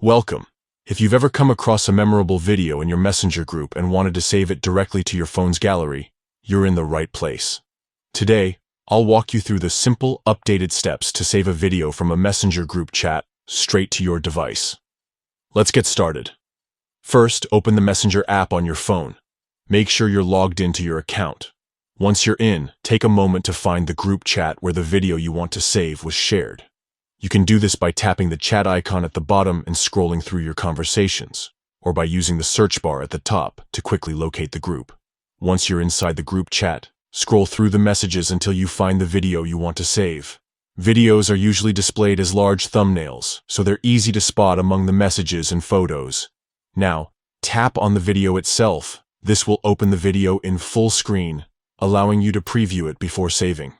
Welcome. If you've ever come across a memorable video in your Messenger group and wanted to save it directly to your phone's gallery, you're in the right place. Today, I'll walk you through the simple, updated steps to save a video from a Messenger group chat straight to your device. Let's get started. First, open the Messenger app on your phone. Make sure you're logged into your account. Once you're in, take a moment to find the group chat where the video you want to save was shared. You can do this by tapping the chat icon at the bottom and scrolling through your conversations, or by using the search bar at the top to quickly locate the group. Once you're inside the group chat, scroll through the messages until you find the video you want to save. Videos are usually displayed as large thumbnails, so they're easy to spot among the messages and photos. Now, tap on the video itself. This will open the video in full screen, allowing you to preview it before saving.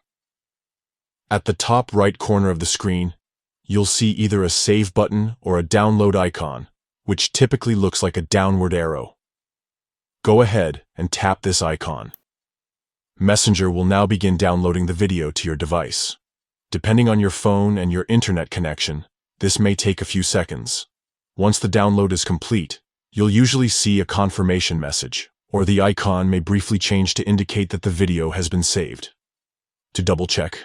At the top right corner of the screen, you'll see either a save button or a download icon, which typically looks like a downward arrow. Go ahead and tap this icon. Messenger will now begin downloading the video to your device. Depending on your phone and your internet connection, this may take a few seconds. Once the download is complete, you'll usually see a confirmation message, or the icon may briefly change to indicate that the video has been saved. To double-check,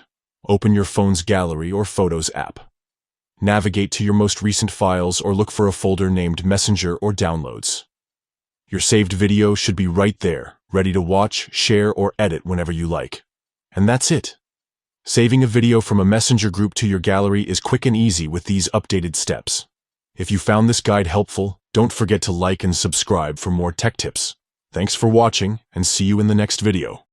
open your phone's Gallery or Photos app. Navigate to your most recent files or look for a folder named Messenger or Downloads. Your saved video should be right there, ready to watch, share, or edit whenever you like. And that's it. Saving a video from a Messenger group to your gallery is quick and easy with these updated steps. If you found this guide helpful, don't forget to like and subscribe for more tech tips. Thanks for watching, and see you in the next video.